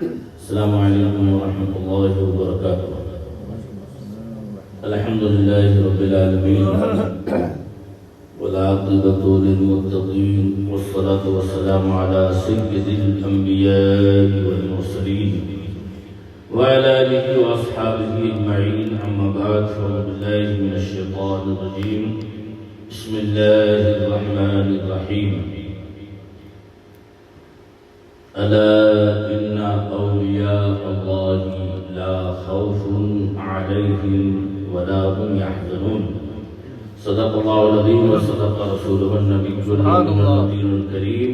السلام علیکم ورحمۃ اللہ وبرکاتہ۔ الحمد للہ رب العالمین والعاقبۃ للمتقین والصلاة والسلام علی سید الانبیاء والمرسلین وعلى آلہ واصحابہ اجمعین، اما بعد فاعوذ باللہ من الشیطان الرجیم، بسم اللہ الرحمن الرحیم۔ ألا إن أولياء الله لا خوف عليهم ولا هم يحزنون، صدق الله العظيم وصدق رسوله النبي النذير الكريم،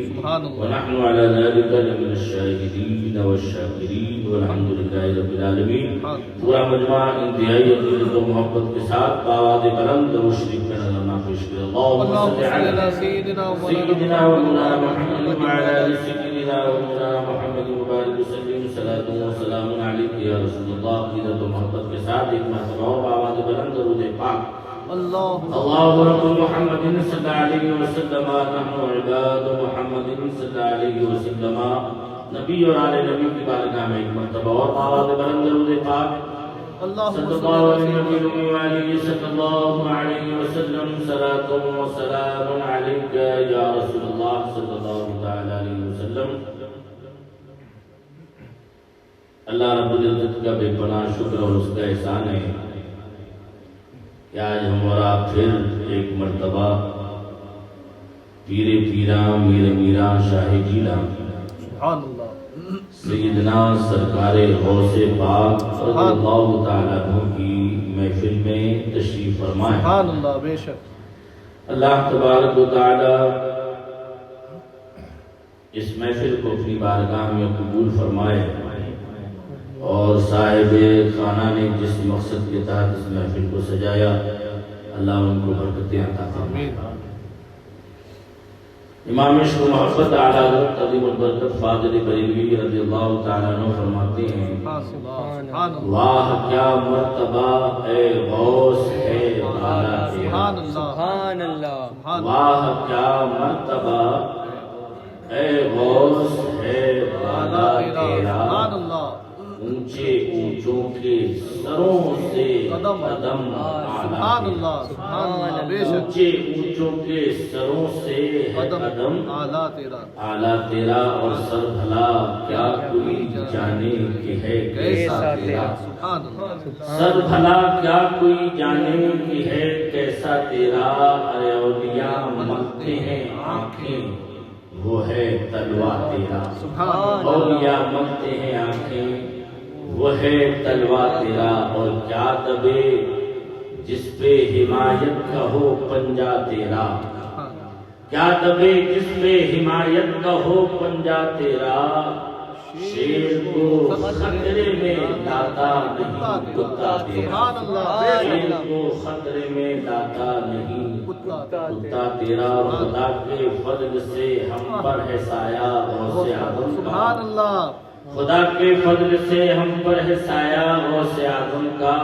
ونحن على ذلك لمن الشاهدين والشاكرين والحمد لله رب العالمين۔ پورا مجمع انتہائی عقیدت و محبت کے ساتھ بآواز بلند و شریف کا نظرانہ پیش کرے۔ اللهم صل على سيدنا ومولانا محمد وعلى آل سيدنا ومولانا محمد وبارك وسلم، صلاة وسلام عليك يا رسول الله۔ عقیدت و محبت کے ساتھ ایک مرتبہ اور بآواز بلند درود پاک اللہ رب محمد صلی اللہ علیہ وسلم، نحن عباد محمد صلی اللہ علیہ وسلم۔ نبی اور آل نبی کی بارگاہ میں ایک مرتبہ اور آواز بلند درود پاک صلی اللہ علیہ صلی اللہ علیہ وسلم، صلاۃ و سلام علیک یا رسول اللہ صلی اللہ تعالی علیہ وسلم۔ اللہ رب العزت کا بے پناہ شکر اور اس کا احسان ہے کہ آج ہم اور آپ پھر ایک مرتبہ پیر پیراں میر میراں شاہ جیلاں سیدنا سرکار غوث پاک رضی اللہ تعالیٰ عنہ کی محفل میں تشریف فرمائے۔ اللہ تبارک و تعالیٰ اس محفل کو اپنی بارگاہ میں قبول فرمائے، اور صاحب خانہ نے جس مقصد کے تحت اس محفل کو سجایا، اللہ ان کو برکتیں عطا فرمائے۔ امام عشق و محبت اعلیٰ حضرت عظیم البرکت فاضل بریلوی رضی اللہ تعالیٰ عنہ فرماتے ہیں، واہ کیا مرتبہ اے غوث ہے بالا تیرا، واہ کیا مرتبہ اے غوث ہے بالا تیرا، اونچے اونچوں کے سروں سے قدم اونچے اونچوں کے سروں سے قدم اعلیٰ تیرا، اور سر بھلا کیا کوئی جانے کہ ہے کیسا تیرا، سر بھلا کیا کوئی جانے کہ ہے کیسا تیرا۔ ارے اولیاء ملتے ہیں آنکھیں وہ ہے تلوار تیرا، اولیاء ملتے ہیں آنکھیں وہ ہے تلوار تیرا، اور کیا دبے جس پہ حمایت کا ہو پنجہ تیرا، کیا دبے جس پہ حمایت کا ہو پنجہ تیرا، شیر کو خطرے میں لاتا نہیں کتا تیرا، شیر کو خطرے میں لاتا نہیں کتا تیرا، خدا کے فضل سے ہم پر ہے سایہ غوث اعظم کا، خدا کے فضل سے ہم پر ہے سایہ غوث اعظم کا،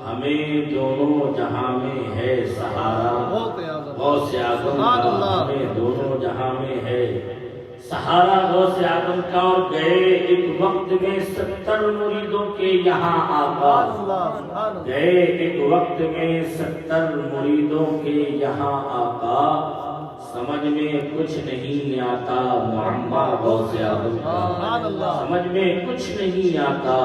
ہمیں دونوں جہاں میں ہے سہارا غوث اعظم کا، ہمیں دونوں جہاں میں ہے سہارا غوث اعظم کا۔ اور گئے ایک وقت میں 70 مریدوں کے یہاں آقا، گئے ایک وقت میں 70 مریدوں کے یہاں آقا، سمجھ میں کچھ نہیں آتا معما غوث اعظم کا، سمجھ میں کچھ نہیں آتا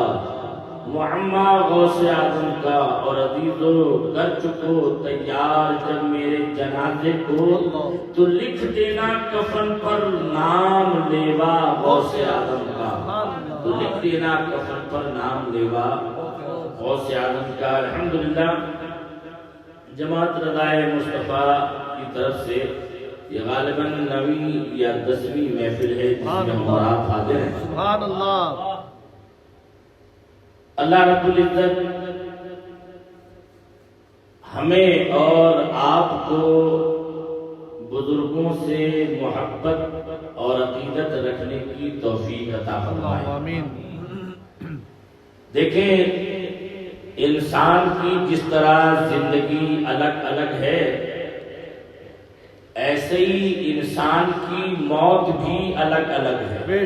معما غوث اعظم کا۔ اور عزیزو کر چکو تیار جب میرے جنازے کو، تو لکھ دینا کفن پر نام لیوا غوث اعظم کا، تو لکھ دینا کفن پر نام لیوا غوث اعظم کا۔ الحمدللہ جماعت رضائے مصطفیٰ کی طرف سے یہ غالباً 9ویں یا 10ویں محفل ہے جس میں ہم اور آپ حاضر ہیں۔ سبحان اللہ۔ اللہ رب العزت ہمیں اور آپ کو بزرگوں سے محبت اور عقیدت رکھنے کی توفیق عطا فرمائے۔ آمین۔ دیکھیں انسان کی جس طرح زندگی الگ الگ ہے، ایسے ہی انسان کی موت بھی الگ الگ ہے۔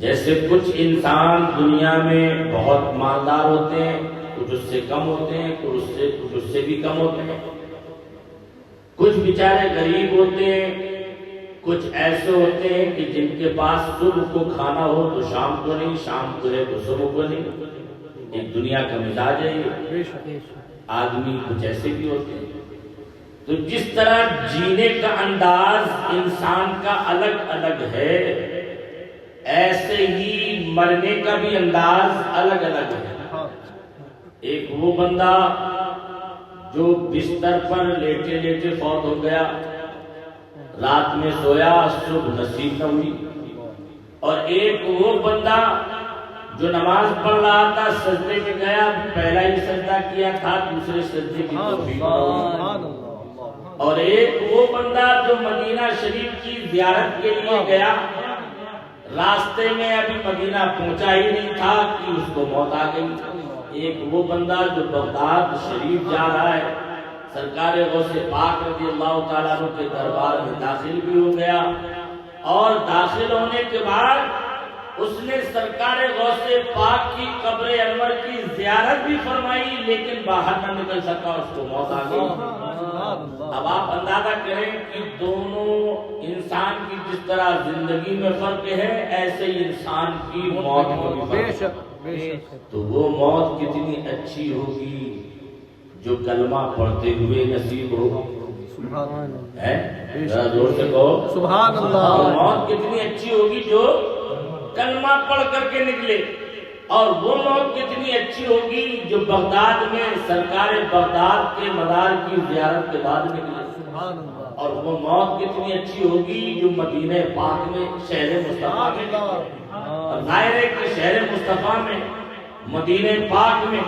جیسے کچھ انسان دنیا میں بہت مالدار ہوتے ہیں، کچھ اس سے کم ہوتے ہیں، کچھ اس سے بھی کم ہوتے ہیں، کچھ بیچارے غریب ہوتے ہیں، کچھ ایسے ہوتے ہیں کہ جن کے پاس صبح کو کھانا ہو تو شام کو نہیں، شام کو ہے تو صبح کو نہیں۔ ایک دنیا کا مزاج ہے یہ۔ آدمی کچھ ایسے بھی ہوتے ہیں۔ تو جس طرح جینے کا انداز انسان کا الگ الگ ہے، ایسے ہی مرنے کا بھی انداز الگ الگ ہے۔ ایک وہ بندہ جو بستر پر لیٹے لیٹے فوت ہو گیا، رات میں سویا، صبح نصیب نہ ہوئی، اور ایک وہ بندہ جو نماز پڑھ رہا تھا، سجدے میں گیا، پہلا ہی سجدہ کیا تھا، دوسرے سجدے کی توفیق نہ ہوئی، اور ایک وہ بندہ جو مدینہ شریف کی زیارت کے لیے گیا، راستے میں ابھی مدینہ پہنچا ہی نہیں تھا کہ اس کو موت آ گئی۔ ایک وہ بندہ جو بغداد شریف جا رہا ہے، سرکار غوث پاک رضی اللہ تعالیٰ عنہ کے دربار میں داخل بھی ہو گیا، اور داخل ہونے کے بعد اس نے سرکار غوث پاک کی قبر انور کی زیارت بھی فرمائی، لیکن باہر نہ نکل سکا، اس کو موت آ گئی۔ اب آپ اندازہ کریں کہ دونوں انسان کی جس طرح زندگی میں فرق ہے، ایسے ہی انسان کی موت میں بھی فرق ہے۔ تو وہ موت کتنی اچھی ہوگی جو کلمہ پڑھتے ہوئے نصیب ہو، ذرا زور سے کہو سبحان اللہ۔ وہ موت کتنی اچھی ہوگی جو کلمہ پڑھ کر کے نکلے، اور وہ موت کتنی اچھی ہوگی جو بغداد میں سرکار بغداد کے مزار کی زیارت کے بعد نکلے، اور وہ موت کتنی اچھی ہوگی جو مدینہ پاک میں شہر مصطفیٰ میں نکلے۔ ظاہر ہے کہ شہر مصطفیٰ میں، مدینہ پاک میں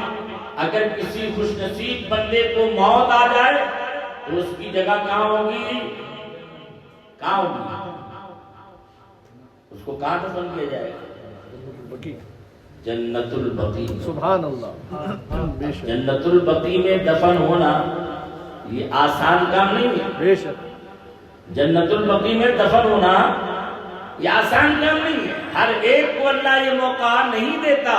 اگر کسی خوش نصیب بندے کو موت آ جائے تو اس کی جگہ کہاں ہوگی؟ کہاں ہوگی؟ اس کو کہاں دفن کیا جائے گا؟ جنت البقیع۔ سبحان اللہ۔ جنت البقیع میں دفن ہونا یہ آسان کام نہیں ہے۔ بے شک۔ جنت البقیع میں دفن ہونا یہ آسان کام نہیں ہے، ہر ایک کو اللہ یہ موقع نہیں دیتا۔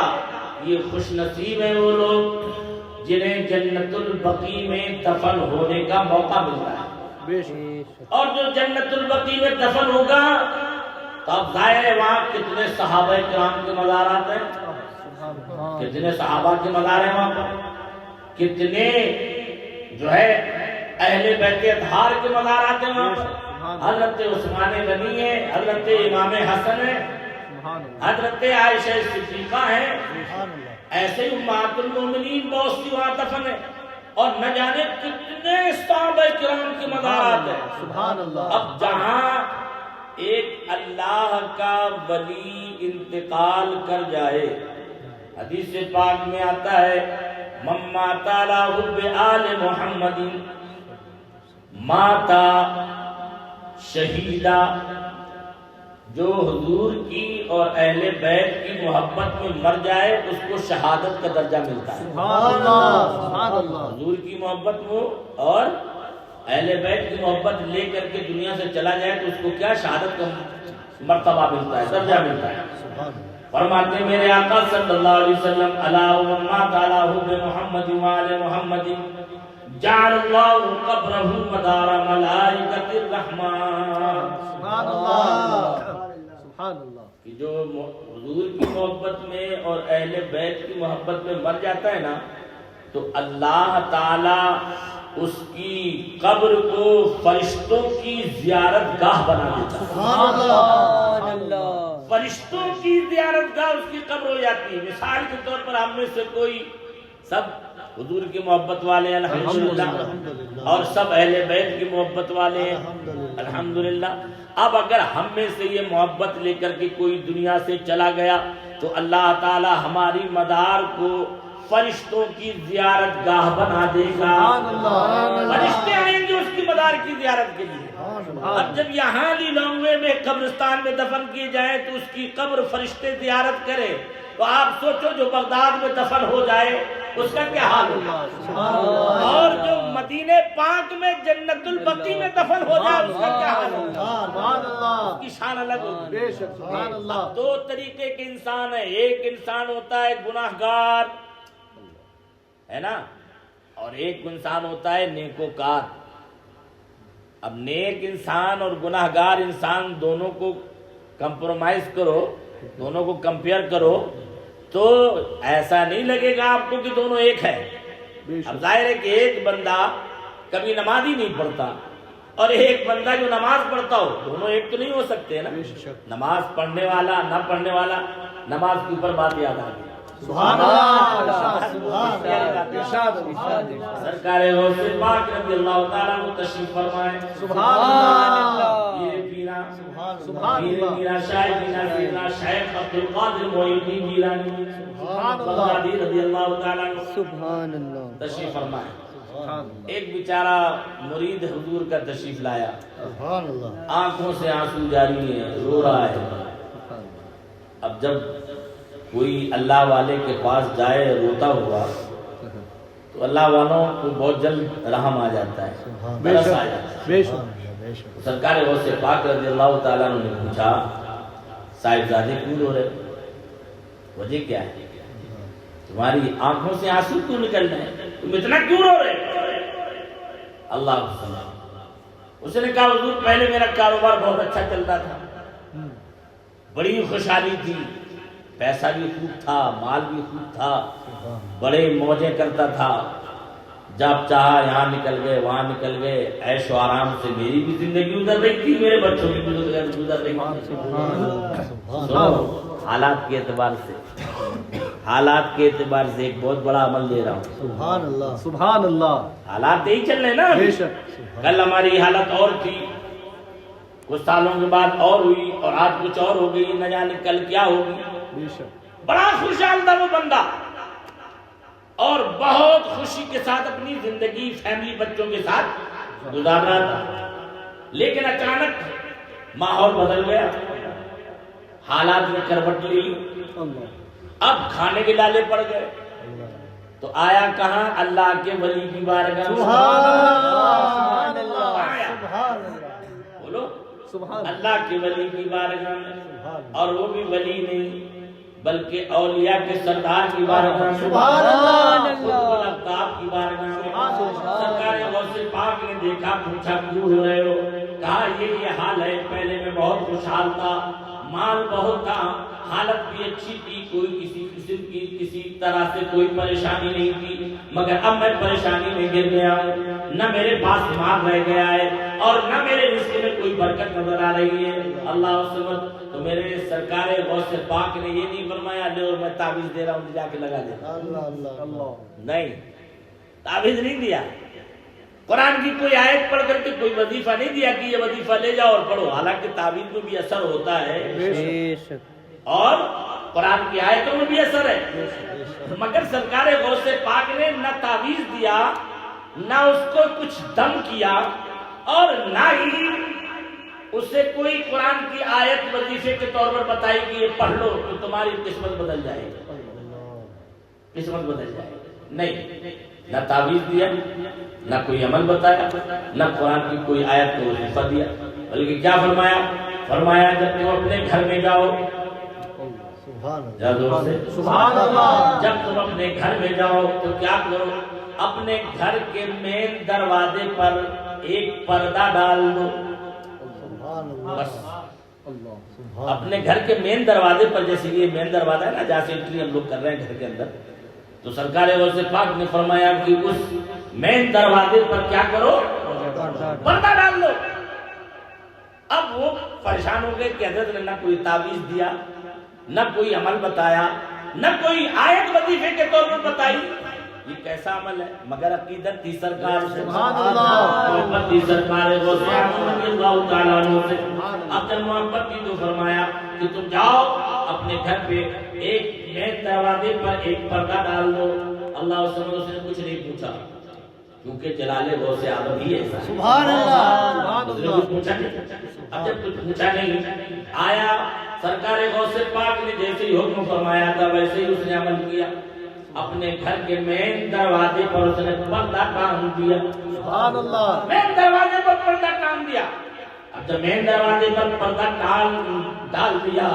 یہ خوش نصیب ہیں وہ لوگ جنہیں جنت البقیع میں دفن ہونے کا موقع ملتا ہے۔ بے شک۔ اور جو جنت البقیع میں دفن ہوگا تو اب ظاہر ہے وہاں کتنے صحابہ کرام کے مزارات ہیں، کتنے صحابہ کے مزار ہیں وہاں پر، کتنے جو ہے اہل بیت اطہار کے مزارات ہیں وہاں پر۔ حضرت عثمان غنی ہے، حضرت امام حسن ہے، حضرت عائشہ صدیقہ ہے، ایسے ہی امہات المومنین بہت سی وہاں دفن ہے، اور نہ جانے کتنے صحابہ کرام کے مزارات ہیں۔ سبحان اللہ۔ اب جہاں ایک اللہ کا ولی انتقال کر جائے، حدیث پاک میں آتا ہے من مات علی حب آل محمد ماتا شہیدہ، جو حضور کی اور اہل بیت کی محبت میں مر جائے اس کو شہادت کا درجہ ملتا ہے۔ سبحان اللہ۔ سبحان اللہ۔ حضور کی محبت میں اور اہل بیت کی محبت لے کر کے دنیا سے چلا جائے تو اس کو کیا شہادت کا مرتبہ ملتا ہے، درجہ ملتا ہے۔ فرماتے ہیں میرے آقا صلی اللہ علیہ وسلم الا وما تعالی حب محمد وآل محمد جعل اللہ قبرہ مدار ملائکۃ الرحمن۔ سبحان اللہ۔ سبحان اللہ۔ کہ جو حضور کی محبت میں اور اہل بیت کی محبت میں مر جاتا ہے نا، تو اللہ تعالی اس کی قبر کو فرشتوں کی زیارت گاہ بنا دیتا ہے۔ سبحان اللہ۔ فرشتوں کی زیارت گاہ اس کی قبر ہو جاتی ہے۔ مثال کے طور پر ہم میں سے کوئی سب حضور کی محبت والے ہیں الحمدللہ، اور سب اہل بیت کی محبت والے ہیں الحمدللہ۔ اب اگر ہم میں سے یہ محبت لے کر کے کوئی دنیا سے چلا گیا تو اللہ تعالی ہماری مدار کو فرشتوں کی زیارت گاہ بنا دے گا۔ فرشتے آئیں گے اس کی مدار کی زیارت کے لیے۔ اب جب یہاں لیلونگوے میں قبرستان میں دفن کیے جائیں تو اس کی قبر فرشتے زیارت کرے تو آپ سوچو جو بغداد میں دفن ہو جائے اس کا کیا حال ہوگا، اور جو مدینے پاک میں جنت البقیع میں دفن ہو جائے اس کا کیا حال ہوگا، سبحان اللہ، اس کی شان الگ ہوگی۔ بے شک، سبحان اللہ۔ دو طریقے کے انسان ہیں، ایک انسان ہوتا ہے گناہگار ہے نا، اور ایک انسان ہوتا ہے نیکوکار۔ اب نیک انسان اور گناہگار انسان دونوں کو کمپرومائز کرو، دونوں کو کمپیئر کرو تو ایسا نہیں لگے گا آپ کو کہ دونوں ایک ہے۔ اب ظاہر ہے کہ ایک بندہ کبھی نماز ہی نہیں پڑھتا اور ایک بندہ جو نماز پڑھتا ہو، دونوں ایک تو نہیں ہو سکتے نا۔ نماز پڑھنے والا نہ پڑھنے والا، نماز کے اوپر بات یاد آ گئی، سبحان اللہ، سرکار غوث پاک رضی اللہ تعالیٰ عنہ تشریف فرمائے۔ سبحان اللہ، پیرے پیرا سبحان پیرے اللہ، پیرا شاہ پیرا سیدنا شیخ عبدالقادر معین الدین جیلانی سبحان اللہ، بغدادی رضی اللہ تعالیٰ عنہ سبحان اللہ، تشریف فرمائے۔ سبحان اللہ، ایک بیچارہ مرید حضور کا تشریف لایا، سبحان اللہ، آنکھوں سے آنسو جاری ہیں، رو رہا ہے۔ اب جب کوئی اللہ والے کے پاس جائے روتا ہوا تو اللہ والوں کو بہت جلد رحم آ جاتا ہے، ترس آ جاتا ہے۔ بے شک، سرکار غوث پاک رضی اللہ تعالیٰ عنہ نے پوچھا صاحبزادے کیوں رو رہے، وجہ کیا ہے، تمہاری آنکھوں سے آنسو کیوں نکل رہے ہیں، تم اتنا کیوں رو رہے؟ اللہ کو سنا۔ اس نے کہا حضور پہلے میرا کاروبار بہت اچھا چلتا تھا، بڑی خوشحالی تھی، پیسہ بھی خوب تھا، مال بھی خوب تھا، بڑے موجیں کرتا تھا، جب چاہا یہاں نکل گئے وہاں نکل گئے، عیش و آرام سے میری بھی زندگی گزر رہی تھی، میرے بچوں کی بھی گزر رہی تھی۔ سنو، حالات کے اعتبار سے، حالات کے اعتبار سے ایک بہت بڑا عمل دے رہا ہوں۔ سبحان اللہ، سبحان اللہ، حالات یہی چل رہے نا، بے شک، کل ہماری حالت اور تھی، کچھ سالوں کے بعد اور ہوئی، اور آج کچھ اور ہو گئی، نہ جانے کل کیا ہوگی۔ بے شک، بڑا خوشحال تھا وہ بندہ اور بہت خوشی کے ساتھ اپنی زندگی فیملی بچوں کے ساتھ گزار رہا تھا، لیکن اچانک ماحول بدل گیا، حالات نے کروٹ لی، اب کھانے کے لالے پڑ گئے، تو آیا کہاں اللہ کے ولی کی بارگاہ میں۔ سبحان اللہ، آیا، سبحان اللہ، بولو سبحان اللہ کے ولی کی بارگاہ میں، اور وہ بھی ولی نہیں بلکہ اولیاء کے سردار کی بارگاہ میں، سبحان اللہ، قطب الافطاب کی بارگاہ میں۔ سرکار غوث پاک نے دیکھا، پوچھا کیوں ہو رہے ہو، کہا یہ حال ہے، پہلے میں بہت خوشحال تھا، مال بہت تھا، حالت بھی اچھی تھی، کوئی کسی قسم کی کسی طرح سے کوئی پریشانی نہیں تھی، مگر اب میں پریشانی میں گر گیا ہوں، نہ میرے پاس مال رہ گیا ہے اور نہ میرے رزق میں کوئی برکت نظر آ رہی ہے۔ اللہ سبحانہ، تو میرے سرکار غوث پاک نے یہ نہیں فرمایا لے اور میں تعویذ دے رہا ہوں جا کے لگا دے، نہیں، تعویذ نہیں دیا، قرآن کی کوئی آیت پڑھ کر کے کوئی وظیفہ نہیں دیا کہ یہ وظیفہ لے جاؤ اور پڑھو، حالانکہ تعویذ میں بھی اثر ہوتا ہے بے شک، اور قرآن کی آیتوں میں بھی اثر ہے، مگر سرکار غوث پاک نے نہ تعویذ دیا، نہ اس کو کچھ دم کیا، اور نہ ہی اسے کوئی قرآن کی آیت وظیفے کے طور پر بتائی کہ یہ پڑھ لو تو تمہاری قسمت بدل جائے گی، قسمت بدل جائے گی، نہیں، نہ تعویذ دیا، نہ کوئی عمل بتایا، نہ قرآن کی کوئی آیت کو وظیفہ دیا، بلکہ کیا فرمایا، فرمایا جب تم اپنے گھر میں جاؤ، سبحان اللہ، جب تم اپنے گھر میں جاؤ تو کیا کرو، اپنے گھر کے مین دروازے پر ایک پردہ ڈال دو، بس اپنے گھر کے مین دروازے پر، جیسے یہ مین دروازہ ہے نا جہاں سے انٹری ہم لوگ کر رہے ہیں گھر کے اندر، تو سرکار غوث پاک نے فرمایا کہ اس مین دروازے پر کیا کرو، پردہ ڈال دو۔ اب وہ پریشان ہو گئے کہ حضرت نے نہ کوئی تعویذ دیا، نہ کوئی عمل بتایا، نہ کوئی آیت وظیفے کے طور پر بتائی، یہ کیسا عمل ہے، مگر عقیدت تھی سرکار سے، سبحان اللہ، محبت تھی سرکار غوث رضی اللہ تعالیٰ عنہ سے۔ اب جب محبت تھی تو فرمایا کہ تم جاؤ اپنے گھر پہ ایک مین دروازے پر ایک پردہ ڈال دو۔ اللہ اس نے کچھ نہیں پوچھا کیونکہ جلال غوث اعظم ہی ایسا ہے، سبحان اللہ، سبحان اس نے اللہ، کچھ پوچھا نہیں۔ اب جب کچھ پوچھا نہیں، آیا سرکار غوث پاک نے جیسے ہی حکم فرمایا تھا ویسے ہی اس نے عمل کیا. اپنے گھر کے مین دروازے پر اس نے پردہ ٹانگ دیا. سبحان اللہ. مین دروازے پر پردہ ٹانگ دیا. اب جب مین دروازے پر پردہ ڈال دیا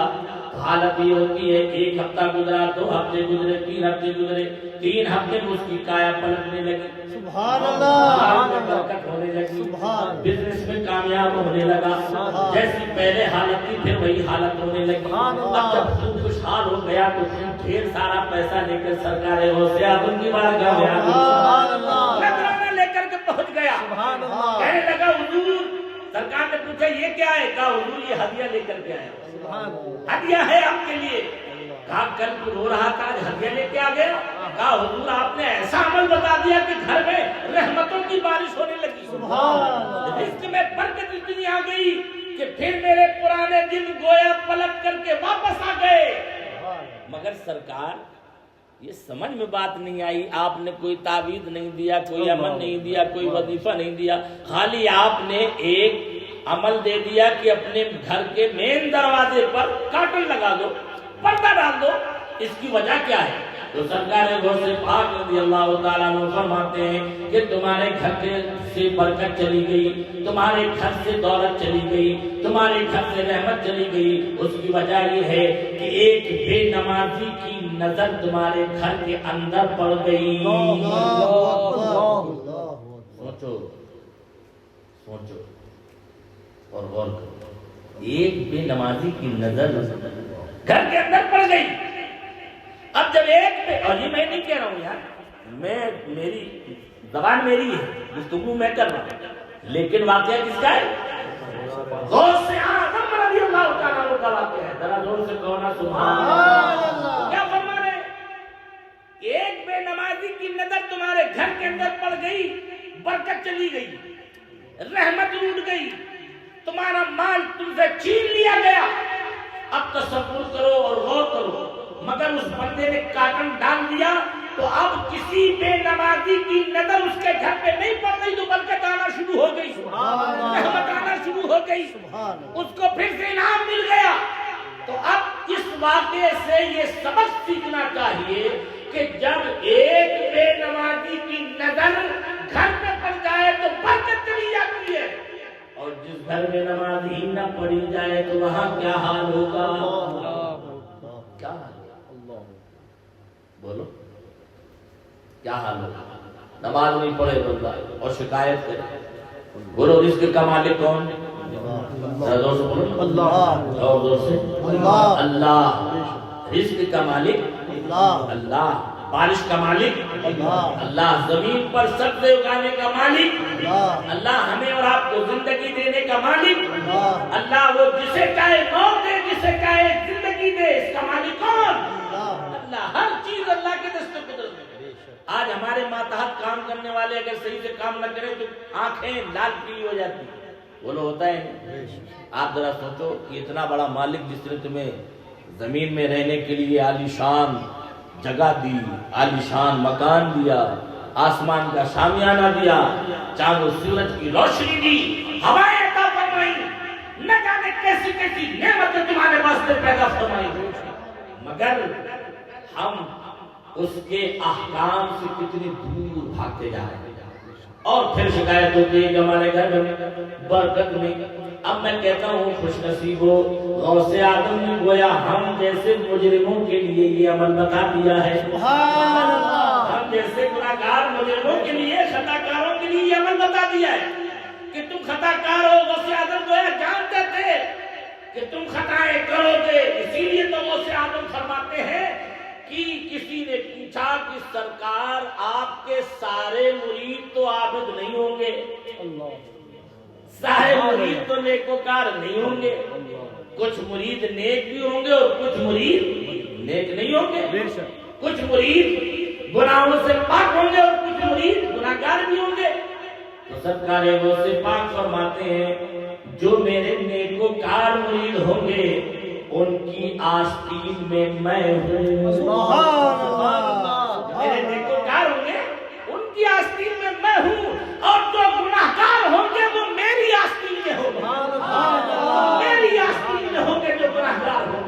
تو حالت یہ ہوتی ہے 1 ہفتہ گزرا, 2 ہفتے گزرے, 3 ہفتے گزرے, 3 ہفتے میں اس کی کایا پلٹنے لگی. سبحان اللہ. برکت ہونے لگی, سبحان. بزنس میں کامیاب ہونے لگا. جیسی پہلے حالت تھی پھر وہی حالت ہونے لگی. اب جب تو خوشحال ہو گیا تو ڈھیر سارا پیسہ لے کر سرکار غوث اعظم کی بارگاہ میں آ گئی. نذرانہ لے کر کے پہنچ گیا. سبحان اللہ. کہنے لگا حضور, سرکار نے پوچھا یہ کیا ہے؟ کہا حضور یہ ہدیہ لے کر کے آیا. ہدیہ ہے آپ کے لیے. کہا کل تو رو رہا تھا آج ہدیہ لے کے آ گیا. کہا حضور آپ نے ایسا عمل بتا دیا کہ گھر میں رحمتوں کی بارش ہونے لگی. رزق میں برکت اتنی آ گئی کہ پھر میرے پرانے دن گویا پلٹ کر کے واپس آ گئے. مگر سرکار یہ سمجھ میں بات نہیں آئی, آپ نے کوئی تعویذ نہیں دیا, کوئی عمل نہیں دیا, کوئی وظیفہ نہیں دیا, خالی آپ نے ایک عمل دے دیا کہ اپنے گھر کے مین دروازے پر کارٹن لگا دو, پردہ ڈال دو. اس کی وجہ کیا ہے؟ تو سرکار غوث پاک رضی اللہ تعالیٰ عنہ فرماتے ہیں کہ تمہارے گھر سے برکت چلی گئی, تمہارے گھر سے دولت چلی گئی, تمہارے گھر سے رحمت چلی گئی. اس کی وجہ یہ ہے کہ ایک بے نمازی کی نظر تمہارے گھر کے اندر پڑ گئی. سوچو سوچو اور غور کرو. ایک بے نمازی کی نظر گھر کے اندر پڑ گئی. اب جب ایک پہ, اور یہ میں نہیں کہہ رہا ہوں یار, میری زبان میری ہے, گفتگو میں کر رہا ہوں, لیکن واقعہ کس کا ہے؟ غوث اعظم رضی اللہ تعالیٰ عنہ کا واقعہ ہے. ذرا زور سے کہو نا سبحان اللہ. کیا فرما رہے؟ ایک بے نمازی کی نظر تمہارے گھر کے اندر پڑ گئی, برکت چلی گئی, رحمت لوٹ گئی, تمہارا مال تم سے چھین لیا گیا. اب تصور کرو اور غور کرو, مگر اس بندے نے کارٹن ڈال دیا تو اب کسی بے نمازی کی نظر اس کے گھر پہ نہیں پڑ گئی تو برکت آنا شروع ہو گئی, رحمت آنا شروع ہو گئی, اس کو پھر سے انعام مل گیا. تو اب اس واقعے سے یہ سبق سیکھنا چاہیے کہ جب ایک بے نمازی کی نظر گھر پہ پڑ جائے تو برکت چلی جاتی ہے, اور جس گھر میں نماز ہی نہ پڑھی جائے تو وہاں کیا حال ہوگا؟ کیا حال ہوگا؟ بولو کیا حال ہوگا؟ نماز نہیں پڑھے بندہ اور شکایت کرے. بولو رزق کا مالک کون ہے؟ زور سے بولو اللہ. اور زور سے اللہ. رزق کا مالک اللہ, بارش کا مالک اللہ, زمین پر سبزے اگانے کا مالک اللہ, ہمیں اور آپ کو زندگی دینے کا مالک اللہ. وہ جسے چاہے موت دے, جسے چاہے زندگی دے, اس کا مالک کون؟ اللہ. ہر چیز اللہ کے دست و قدرت میں. آج ہمارے ماتحت کام کرنے والے اگر صحیح سے کام نہ کریں تو آنکھیں لال پیلی ہو جاتی. بولو ہوتا ہے. آپ ذرا سوچو کہ اتنا بڑا مالک جس نے تمہیں زمین میں رہنے کے لیے عالیشان جگہ دی, عالیشان مکان دیا, آسمان کا شامیانہ دیا, چاند و سورج کی روشنی دی, ہوائیں عطا فرمائی, نہ جانے کیسی کیسی نعمتیں تمہارے واسطے پیدا فرمائی, مگر ہم اس کے احکام سے کتنی دور بھاگتے جا رہے ہیں. اور پھر شکایت ہوتی ہے کہ ہمارے گھر میں برکت نہیں. اب میں کہتا ہوں خوش نصیب ہو, غوث اعظم نے گویا ہم جیسے مجرموں کے لیے یہ عمل بتا دیا ہے. ہم جیسے گناہگار مجرموں کے لیے, خطا کاروں کے لیے یہ عمل بتا دیا ہے کہ تم خطا کار ہو. غوث اعظم گویا جانتے تھے کہ تم خطائیں کرو گے, اسی لیے تو غوث اعظم فرماتے ہیں کہ کسی نے پوچھا کہ سرکار آپ کے سارے مرید تو عابد نہیں ہوں گے, سارے مرید تو نیکوکار نہیں ہوں گے, کچھ مرید نیک بھی ہوں گے اور کچھ مرید نیک نہیں ہوں گے, کچھ مرید گناہوں سے پاک ہوں گے اور کچھ مرید گناہگار بھی ہوں گے. تو سرکار غوث پاک فرماتے ہیں جو میرے نیکوکار مرید ہوں گے ان کی آستین میں میں ہوں. میرے نیکوکار ہوں گے ان کی آستین میں میں ہوں, اور جو گناہگار ہوں گے وہ میری آستین میں ہوں گے, میری آستین میں ہوں گے جو گناہگار ہوں گے.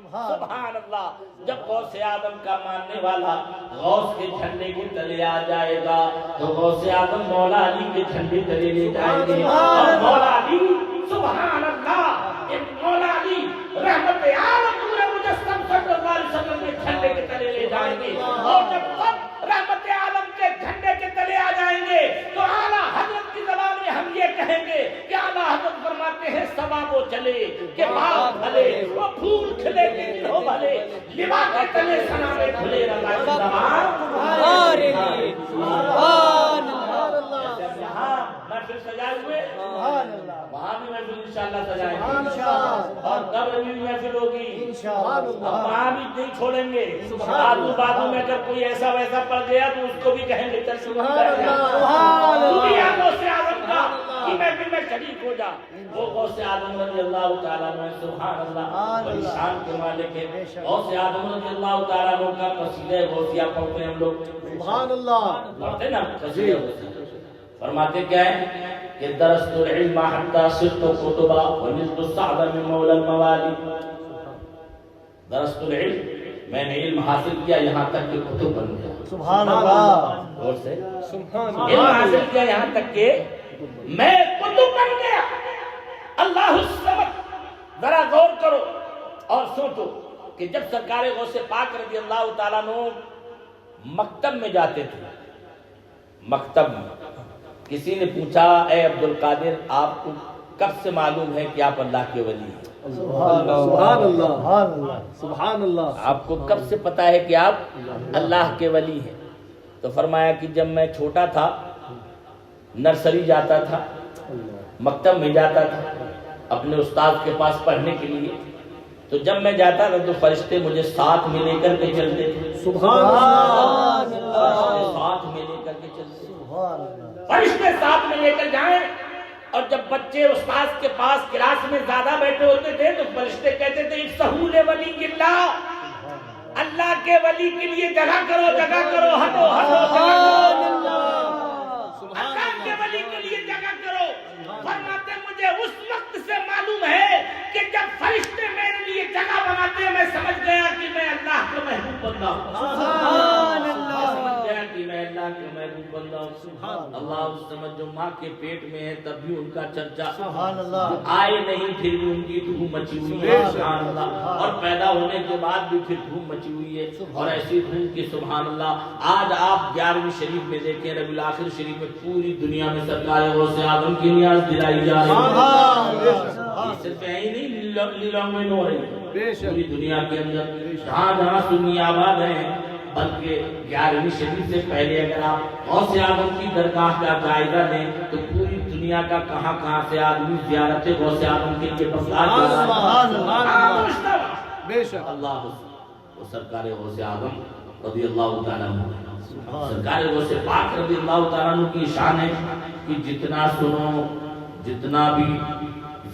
سبحان اللہ. جب غوث اعظم کا ماننے والا غوث کے جھنڈے کے تلے آ جائے گا تو غوث اعظم مولا علی کے جھنڈے تلے لے جائیں گے اور مولا علی سبحان اللہ مولا علی رحمت عالم نور مجسم صلی اللہ علیہ وسلم کے جھنڈے کے تلے لے جائیں گے. اور جب سب رحمت عالم کے جھنڈے کے تلے آ جائیں گے تو اعلیٰ حضرت کی زبان میں ہم یہ کہیں گے کہ اعلیٰ حضرت فرماتے ہیں سبا وہ چلے کہ باغ بھلے وہ پھول کھلے کہ ہو بھلے لبا کے تلے سنا میں کھلے رضا کی زبان. یہاں محفل سجائے ہوئے وہاں بھی محفل انشاءاللہ سجائیں گے اور قبر بھی محفل ہوگی وہاں بھی نہیں چھوڑیں گے. بازو میں اگر کوئی ایسا ویسا پڑ گیا تو اس کو بھی کہیں گے چل غوث اعظم کا کہ محفل میں شریک ہو جا. وہ غوث اعظم رضی اللہ تعالیٰ عنہ سبحان اللہ بڑی شان کے مالک ہے. غوث اعظم رضی اللہ تعالیٰ عنہ کا قصیدہ غوثیہ پڑھتے ہیں ہم لوگ سبحان اللہ پڑھتے نا قصیدہ غوثیہ. فرماتے کیا ہے کہ درست العلم حتی صرت کتبا ونزد الصعب من مولا الموالی. درست العلم میں نے علم حاصل کیا یہاں تک کہ کتب بن گیا. سبحان اللہ اور سے علم حاصل کیا یہاں تک کہ میں کتب بن گیا. اللہ الصمد. ذرا غور کرو اور سوچو کہ جب سرکار غوث پاک رضی اللہ تعالیٰ عنہ مکتب میں جاتے تھے مکتب میں کسی نے پوچھا اے عبد القادر آپ کو کب سے معلوم ہے کہ آپ اللہ کے ولی ہیں؟ سبحان اللہ سبحان اللہ. آپ کو کب سے پتا ہے کہ آپ اللہ کے ولی ہیں؟ تو فرمایا کہ جب میں چھوٹا تھا نرسری جاتا تھا مکتب میں جاتا تھا اپنے استاد کے پاس پڑھنے کے لیے تو جب میں جاتا تھا تو فرشتے مجھے ساتھ میں لے کر کے چلتے تھے. سبحان اللہ ساتھ میں لے کر کے چلتے فرشتے ساتھ میں لے کر جائیں. اور جب بچے استاد کے پاس کلاس میں زیادہ بیٹھے ہوتے تھے تو فرشتے کہتے تھے سہول ولی اللہ اللہ کے ولی کے لیے جگہ کرو ہٹو اللہ کے ولی کے لیے جگہ کرو. فرماتے مجھے اس وقت سے معلوم ہے کہ جب فرشتے میرے لیے جگہ بناتے ہیں میں سمجھ گیا کہ میں اللہ کا محبوب بندہ ہوں. سمجھ گیا کہ میں اللہ کے محبوب بندہ ہوں. اللہ اس سمجھ جو ماں کے پیٹ میں ہے تب بھی ان کا چرچا سبحان اللہ آئے نہیں پھر بھی ان کی دھوم مچی ہوئی ہے. سبحان اللہ. اور پیدا ہونے کے بعد بھی پھر دھوم مچی ہوئی ہے اور ایسی دھوم کی سبحان اللہ. آج آپ 11ویں شریف میں دیکھیں ربیع الاخر شریف میں پوری دنیا میں سرکار غوث اعظم کی نیاز دلائی جا رہی ہے. صرف یہی نہیں لیلاؤں میں ہو رہی پوری دنیا کے اندر جہاں جہاں سنی آباد ہیں بلکہ 11ویں شریف سے پہلے اگر آپ غوث اعظم کی درگاہ کا جائزہ لیں تو پوری دنیا کا کہاں کہاں سے آدمی زیارت غوث اعظم کے لیے پسند اللہ وہ سرکار غوث اعظم رضی اللہ تعالیٰ عنہ. سرکار غوث پاک رضی اللہ تعالیٰ عنہ کی شان ہے کہ جتنا سنو جتنا بھی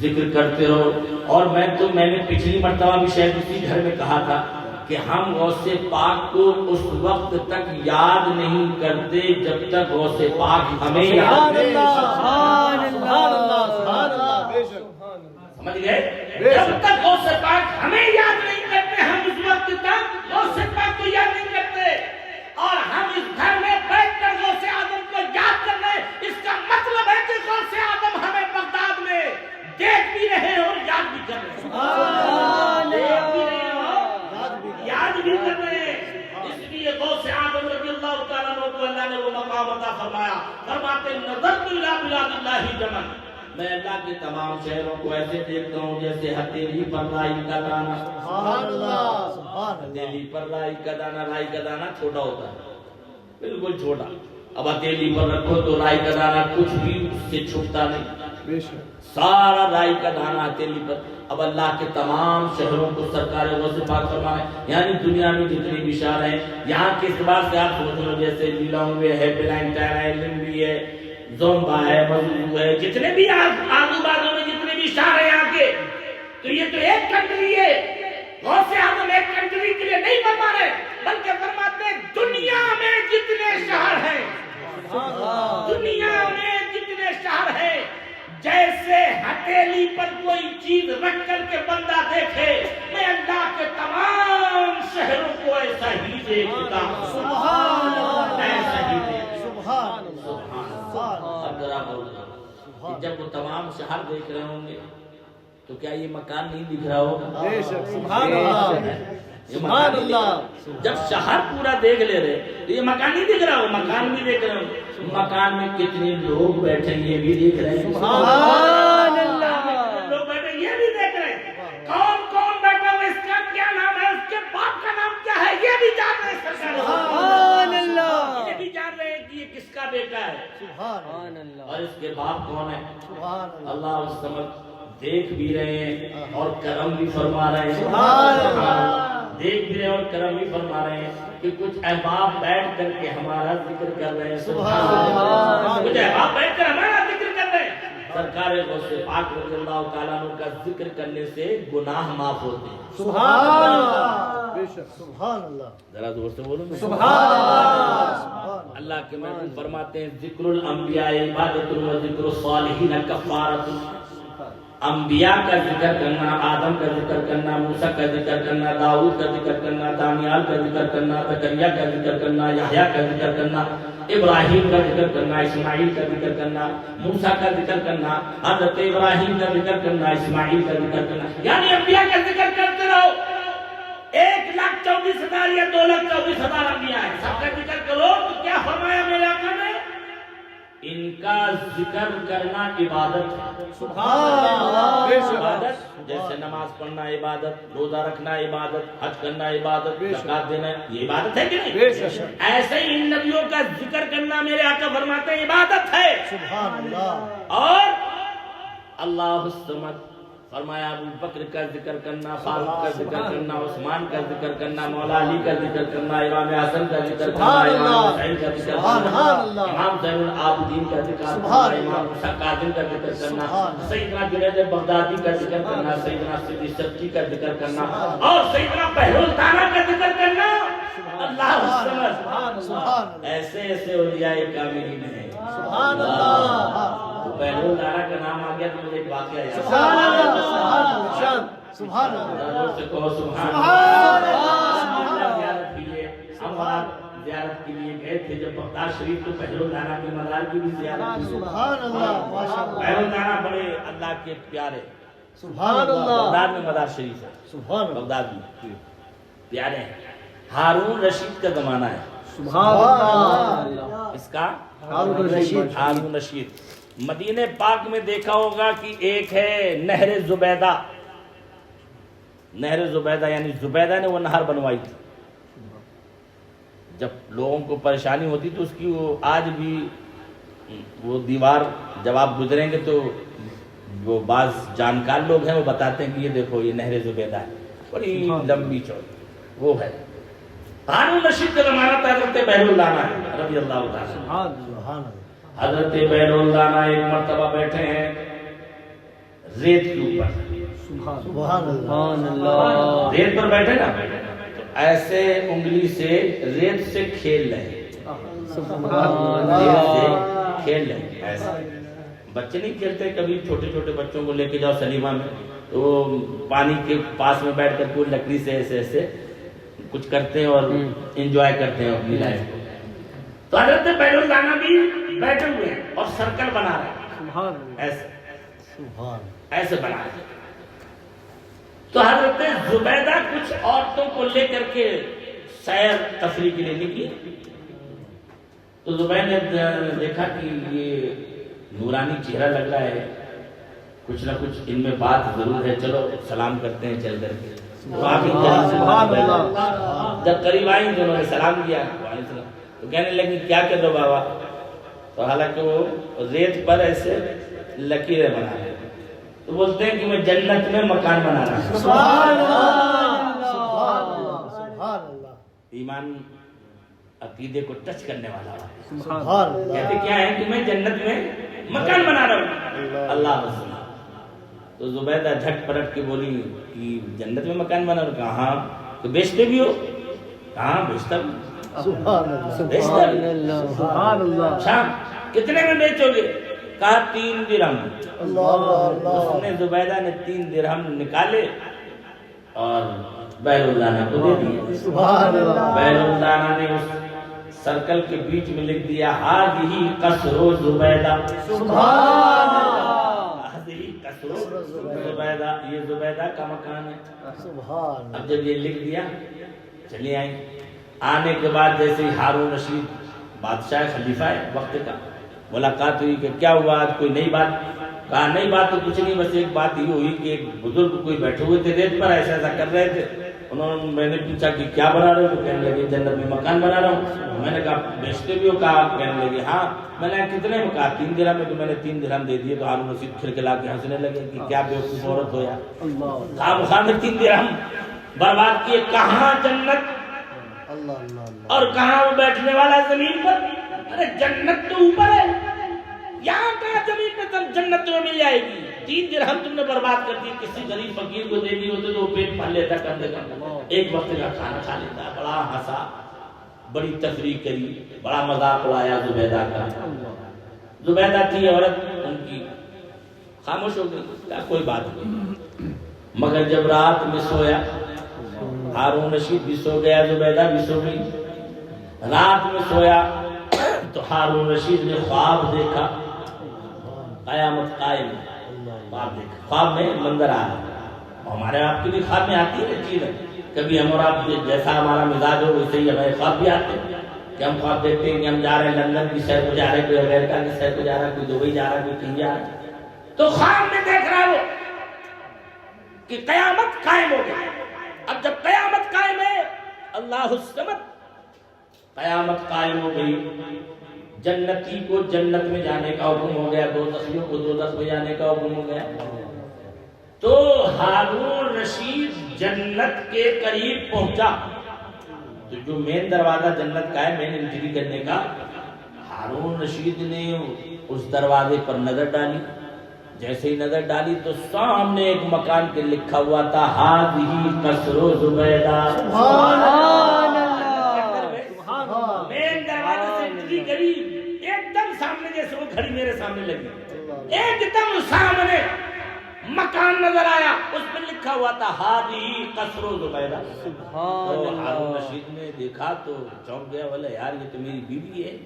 ذکر کرتے رہو. اور میں نے پچھلی مرتبہ بھی شاید اسی گھر میں کہا تھا کہ ہم غوث پاک کو اس وقت تک یاد نہیں کرتے جب تک غوث پاک ہمیں یاد سمجھ گئے. جب تک غوث پاک ہمیں یاد نہیں کرتے ہم اس وقت تک غوث پاک کو یاد نہیں کرتے. اور ہم اس گھر میں بیٹھ کر غوث اعظم کو یاد کر رہے ہیں اس کا مطلب ہے کہ غوث اعظم ہمیں بغداد میں دیکھ بھی رہے ہیں اور یاد بھی کر رہے ہیں. دیکھ بھی رہے ہیں یاد بھی کر رہے ہیں. اس لیے غوث اعظم رضی اللہ تعالیٰ عنہ کو اللہ نے وہ مقام عطا فرمایا. فرماتے نظرت الی بلاد اللہ جمن میں اللہ کے تمام شہروں کو ایسے دیکھتا ہوں جیسے ہتھیلی پر رائی کا دانہ. سبحان اللہ ہتھیلی پر رائی کا دانہ چھوٹا ہوتا ہے بالکل چھوٹا. اب ہتھیلی پر رکھو تو رائی کا دانہ کچھ بھی اس سے چھپتا نہیں سارا رائی کا دانہ ہتھیلی پر. اب اللہ کے تمام شہروں کو سرکار غوث پاک فرمائے یعنی دنیا میں جتنی بھی شہر ہیں یہاں کے اعتبار سے آپ سوچ لو جیسے لیلاؤں ہے بلینٹائن ہے لمبی ہے زومبا ہے مزدو ہے جتنے بھی آزو بازو میں جتنے بھی شہر ہیں یہاں کے تو یہ تو ایک کنٹری ہے. غوث اعظم ایک کنٹری کے لیے نہیں فرما رہے بلکہ فرماتے ہیں دنیا میں جتنے شہر ہیں دنیا میں جتنے شہر ہیں جیسے ہتھیلی پر کوئی چیز رکھ کر کے بندہ دیکھے میں اللہ کے تمام شہروں کو ایسا ہی دیکھتا ہوں. سبحان اللہ. ایسا ہی دیکھتا ہوں. سبحان اللہ. سبحان اللہ. اب ذرا غور کرو کہ جب وہ تمام شہر دیکھ رہے ہوں گے تو کیا یہ مکان نہیں دکھ رہا ہوگا؟ بے شک. سبحان اللہ. سبحان اللہ. جب شہر پورا دیکھ لے رہے تو یہ مکان نہیں دکھ رہا ہو، مکان بھی دیکھ رہے ہو. مکان میں کتنے لوگ بیٹھے یہ بھی دیکھ رہے ہیں. سبحان اللہ. لوگ بیٹھے یہ بھی دیکھ رہے ہیں. کون کون بیٹھا ہوا، اس کا کیا نام ہے، اس کے باپ کا نام کیا ہے، یہ بھی جان رہے ہیں. سرکار سبحان اللہ. یہ بھی جان رہے ہیں کہ یہ کس کا بیٹا ہے سبحان اللہ. اور اس کے باپ کون ہے. سبحان اللہ. اللہ اس سمجھ دیکھ بھی رہے ہیں اور کرم بھی فرما رہے ہیں. سبحان اللہ. دیکھ بھی رہے ہیں اور کرم بھی فرما رہے ہیں کہ کچھ احباب بیٹھ کر کے ہمارا ذکر کر رہے ہیں. سبحان اللہ. کچھ احباب بیٹھ کر ہمارا ذکر کر رہے ہیں. سرکار غوث پاک رضی اللہ تعالیٰ عنہ کا ذکر کرنے سے گناہ معاف ہوتے ہیں. سبحان اللہ. بے شک. سبحان اللہ. ذرا زور سے بولو. سبحان اللہ. اللہ کے محبوب فرماتے ہیں ذکر الانبیاء عبادت و ذکر الصالحین کفارۃ. انبیاء کا ذکر کرنا، آدم کا ذکر کرنا، موسیٰ کا ذکر کرنا، داؤد کا ذکر کرنا، دانیال کا ذکر کرنا، زکریا کا ذکر کرنا، یحییٰ کا ذکر کرنا، ابراہیم کا ذکر کرنا، اسماعیل کا ذکر کرنا، موسیٰ کا ذکر کرنا، حضرت ابراہیم کا ذکر کرنا، اسماعیل کا ذکر کرنا. یعنی انبیاء کا ذکر کرتے رہو. 1,24,000 یا 2,24,000 انبیاء ہیں، سب کا ذکر کرو. تو کیا فرمایا میرے آقا نے؟ ان کا ذکر کرنا عبادت ہے. سبحان اللہ. بے شک. عبادت جیسے نماز پڑھنا عبادت، روزہ رکھنا عبادت، حج کرنا عبادت، زکات دینا، یہ عبادت ہے کہ نہیں؟ بے شک. ایسے ہی ان نبیوں کا ذکر کرنا میرے آقا فرماتے ہیں عبادت ہے. سبحان اللہ. اور اللہ الصمد فرمایا ابو بکر کا ذکر کرنا، فاروق کا ذکر کرنا، عثمان کا ذکر کرنا، مولا علی کا ذکر کرنا، امام حسن کا ذکر کرنا، امام حسین کا ذکر کرنا، امام زین العابدین کا ذکر کرنا، امام موسیٰ کاظم کا ذکر کرنا، سیدنا جنید بغدادی کا ذکر کرنا، سیدنا سیدی سبکی کا ذکر کرنا، اور سیدنا بہرالتانہ کا ذکر کرنا. اللہ الصمد. ایسے ایسے اولیاء کاملین ہیں. سبحان اللہ. بہرالتانہ کا نام آ گیا تو مجھے ایک واقعہ یاد. سبحان اللہ. سبحان اللہ. سبحان اللہ. سے کہو سبحان سبحان اللہ. زیارت کے لیے ہم وہاں زیارت کے لیے گئے تھے جب بغداد شریف تو بہرالتانہ کے مزار کی بھی زیارت کی. سبحان اللہ. ماشاء اللہ. بہرالتانہ بڑے اللہ کے پیارے. سبحان اللہ. بغداد میں مزار شریف ہے. سبحان اللہ. بغداد میں پیارے ہیں. ہارون رشید کا زمانہ ہے. سبحان اللہ. اس کا ہارون رشید. ہارون رشید. مدینہ پاک میں دیکھا ہوگا کہ ایک ہے نہر زبیدہ. نہر زبیدہ یعنی زبیدہ نے وہ نہر بنوائی تھی. جب لوگوں کو پریشانی ہوتی تو اس کی وہ آج بھی وہ دیوار جب آپ گزریں گے تو وہ بعض جانکار لوگ ہیں وہ بتاتے ہیں کہ یہ دیکھو یہ نہر زبیدہ ہے، بڑی لمبی چوڑی وہ ہے. ہارون رشید کا زمانہ تھا. حضرت بہرالتانہ رضی اللہ تعالیٰ. سبحان اللہ. حضرت بہرالتانہ ایک مرتبہ بیٹھے ہیں ریت کے اوپر. سبحان اللہ. سبحان اللہ. ریت پر بیٹھے نا تو ایسے انگلی سے ریت سے کھیل رہے. سبحان ریت سے اللہ. کھیل رہے ایسے. بچے نہیں کھیلتے کبھی چھوٹے چھوٹے بچوں کو لے کے جاؤ سلیمہ میں تو وہ پانی کے پاس میں بیٹھ کر پوری لکڑی سے ایسے ایسے کچھ کرتے ہیں اور انجوائے کرتے ہیں اپنی لائف کو. تو حضرت بہرالتانہ بھی بیٹھے ہوئے ہیں اور سرکل بنا رہے ہیں. سبحان اللہ. ایسے سبحان. ایسے بنا رہے ہیں. تو حضرت زبیدہ کچھ عورتوں کو لے کر کے سیر تفریح کے لیے نکلی. تو زبیدہ نے دیکھا کہ یہ نورانی چہرہ لگ رہا ہے، کچھ نہ کچھ ان میں بات ضرور ہے، چلو سلام کرتے ہیں چل کر کے. سبحان اللہ. جب قریب آئی تو انہوں نے سلام کیا تو کہنے لگی کیا کر رہے ہو بابا. تو حالانکہ وہ ریت پر ایسے لکیریں بنا رہے تو بولتے ہیں کہ میں جنت میں مکان بنا رہا ہوں. سبحان اللہ. سبحان اللہ. سبحان اللہ. ایمان عقیدے کو ٹچ کرنے والا ہے. سبحان اللہ. کہتے کیا ہے کہ میں جنت میں مکان بنا رہا ہوں. اللہ حسن. تو زبیدہ جھٹ پلٹ کے بولی کہ جنت میں مکان بنا رہا ہوں. کہاں تو بیچتے بھی ہو؟ کہاں بیچتا بھی. سبحان اللہ. سبحان اللہ. سبحان اللہ. اچھا کتنے میں بیچو گے؟ کہا 3 درہم. اللہ. اس نے زبیدہ نے 3 درہم نکالے اور بیل الدانہ کو دے دیا. سبحان اللہ. بیل الدانہ نے اس سرکل کے بیچ میں لکھ دیا ہذہ قصر زبیدہ. سبحان اللہ. ہذہ قصر زبیدہ، یہ زبیدہ کا مکان ہے. سبحان. اب جب یہ لکھ دیا چلے آئیں. آنے کے بعد جیسے ہی ہارون رشید بادشاہ خلیفہ ہے وقت کا، ملاقات ہوئی کہ کیا ہوا آج، کوئی نئی بات؟ کہا نئی بات تو کچھ نہیں، بس ایک بات یہ ہوئی کہ ایک بزرگ کوئی بیٹھے ہوئے تھے ریت پر، ایسا ایسا کر رہے تھے. انہوں نے، میں نے پوچھا کہ کیا بنا رہے ہو؟ تو کہنے لگے جنت میں مکان بنا رہا ہوں. میں نے کہا بیچتے بھی ہو؟ کہا. کہنے لگے ہاں. میں نے کہا کتنے میں؟ کہا 3 درہم میں. تو میں نے 3 درہم دے دیے. تو ہارون رشید کھلکھلا کے ہنسنے لگے کہ کیا بیوقوف عورت ہو یا. کہا خواہ 3 درہم برباد کیے. کہاں جنت اللہ اللہ اللہ. اور کہاں وہ بیٹھنے والا زمین پر؟ ارے جنت تو اوپر ہے، یہاں کہاں زمین پہ تم جنت تمہیں مل جائے گی. 3 درہم تم نے برباد کر دی. کسی غریب فقیر کو دے دی ہوتے تو وہ پیٹ پال لیتا کندھے کا، ایک وقت کا کھانا کھا لیتا. بڑا ہنسا، بڑی تفریح کری، بڑا مذاق اڑایا زبیدہ کا. زبیدہ تھی عورت، ان کی خاموش ہو گئی، کوئی بات نہیں. مگر جب رات میں سویا، ہارون رشید بھی سو گیا، زبیدہ بھی سو گئی. رات میں سویا تو ہارون رشید نے خواب دیکھا، قیامت قائم. خواب دیکھا، خواب میں منظر آ رہا. ہمارے آپ کے بھی خواب میں آتی ہے چیز، کبھی ہم اور آپ جیسا ہمارا مزاج ہو ویسے ہی ہمارے خواب بھی آتے ہیں کہ ہم خواب دیکھتے ہیں کہ ہم جا رہے ہیں لندن کی سیر کو جا رہے ہیں، کوئی امریکہ کی سیر کو جا رہا ہے، کوئی دبئی جا رہا ہے، کوئی کہیں جا رہا ہے. تو خواب میں دیکھ رہا وہ کہ قیامت قائم ہو گئی. اب جب قیامت قائم ہے، اللہ الصمد، قیامت قائم ہو گئی، جنتی کو جنت میں جانے کا حکم ہو گیا، دوزخیوں کو دوزخ میں جانے کا حکم ہو گیا. تو ہارون رشید جنت کے قریب پہنچا. تو جو مین دروازہ جنت کا ہے، مین انٹری کرنے کا، ہارون رشید نے اس دروازے پر نظر ڈالی. جیسے ہی نظر ڈالی تو سامنے ایک مکان کے لکھا ہوا تھا ہذہ قصر زبیدہ. سبحان اللہ. مین دروازے سے انٹری کری، ایک دم سامنے جیسے وہ گھڑی میرے سامنے لگی، ایک دم سامنے مکان نظر آیا، اس پر لکھا ہوا تھا ہذہ قصر زبیدہ. تو ہارون رشید نے دیکھا تو چونک گیا، بولے یار یہ تو میری بیوی ہے،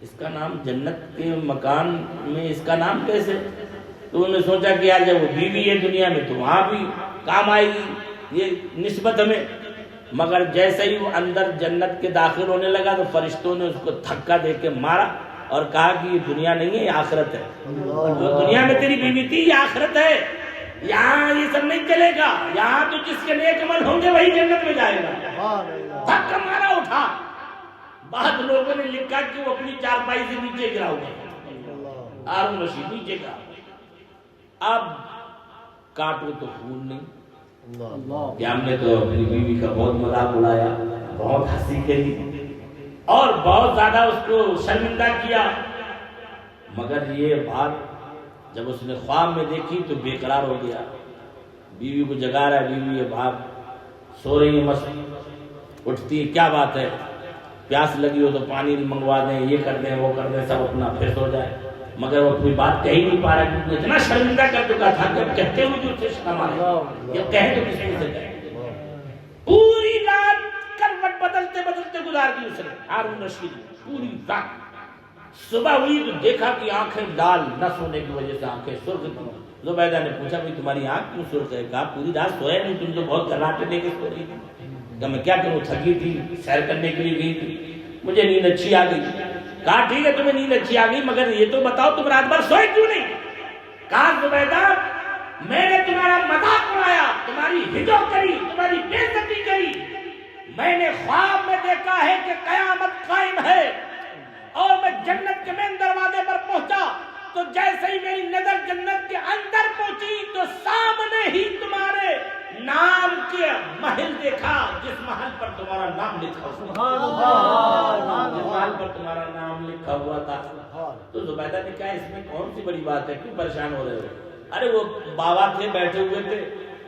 اس کا نام جنت کے مکان میں اس کا نام کیسے؟ تو انہوں نے سوچا کہ یار جب وہ بیوی ہے دنیا میں تو وہاں بھی کام آئے گی یہ نسبت ہمیں. مگر جیسے ہی وہ اندر جنت کے داخل ہونے لگا تو فرشتوں نے اس کو دھکا دے کے مارا اور کہا کہ یہ دنیا نہیں ہے، یہ آخرت ہے. وہ دنیا میں تیری بیوی تھی، یہ آخرت ہے، یہاں یہ سب نہیں چلے گا. یہاں تو جس کے نیک عمل ہوں گے وہی جنت میں جائے گا. دھکا مارا، اٹھا. بعد لوگوں نے لکھا کہ وہ اپنی چارپائی سے نیچے گرا ہوا، ہارون رشید نیچے گرا. اب کاٹو تو خون نہیں کہ ہم نے تو اپنی بیوی کا بہت مذاق اڑایا، بہت ہنسی کری اور بہت زیادہ اس کو شرمندہ کیا. مگر یہ بات جب اس نے خواب میں دیکھی تو بے قرار ہو گیا. بیوی کو جگا رہا ہے، بیوی یہ بات سو رہی ہے، مست اٹھتی ہے، کیا بات ہے، پیاس لگی ہو تو پانی منگوا دیں، یہ کر دیں وہ کر دیں، سب اپنا پھر سو جائے. مگر وہ کوئی بات کہہ نہیں پا رہا کیونکہ اتنا شرمندہ کر چکا تھا کہ کہتے ہوئے جو اسے شرم آ رہی، یہ کہے تو کسی سے کہے. پوری رات کروٹ بدلتے بدلتے گزار دی اس نے ہارون رشید پوری رات. صبح ہوئی تو دیکھا کہ آنکھیں لال، نہ سونے کی وجہ سے آنکھیں سرخ تھیں. زبیدہ نے پوچھا بھائی تمہاری آنکھ کیوں سرخ ہے؟ کہا پوری رات سویا نہیں، تم تو بہت گھراٹے لے کے سو رہی تھی. کہ میں کیا کروں، تھکی تھی، سیر کرنے کے لیے گئی تھی، مجھے نیند اچھی آ گئی. کہا ٹھیک ہے تمہیں نیند اچھی آ گئی، مگر یہ تو بتاؤ تم رات بھر سوئے کیوں نہیں؟ کہا زبیدہ میں نے تمہارا مذاق اڑایا، تمہاری ہجو کری، تمہاری بے عزتی کری. میں نے خواب میں دیکھا ہے کہ قیامت قائم ہے اور میں جنت کے مین دروازے پر پہنچا تو جیسے ہی میری نظر جنت کے اندر پہنچی تو سامنے ہی تمہارے نام کے محل دیکھا، جس محل پر تمہارا نام لکھا ہوا، جس محل پر تمہارا نام لکھا ہوا تھا. تو زبیدہ نے کہا اس میں کون سی بڑی بات ہے، کیوں پریشان ہو رہے ہو؟ ارے وہ بابا تھے بیٹھے ہوئے تھے،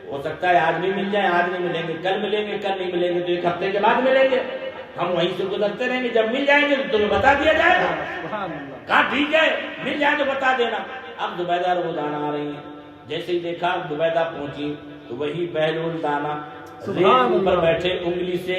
ہو سکتا ہے آج نہیں مل جائے، آج نہیں ملیں گے، کل ملیں گے، کل نہیں ملیں گے تو 1 ہفتے کے بعد ملیں گے. ہم وہیں سے گزرتے رہیں گے، جب مل جائیں گے تو تمہیں بتا دیا جائے گا. کہا ٹھیک ہے مل جائے تو بتا دینا. اب زبیدہ روزانہ آ رہی ہیں، جیسے ہی دیکھا زبیدہ پہنچی تو وہی بہلول دانا ریت پر بیٹھے انگلی سے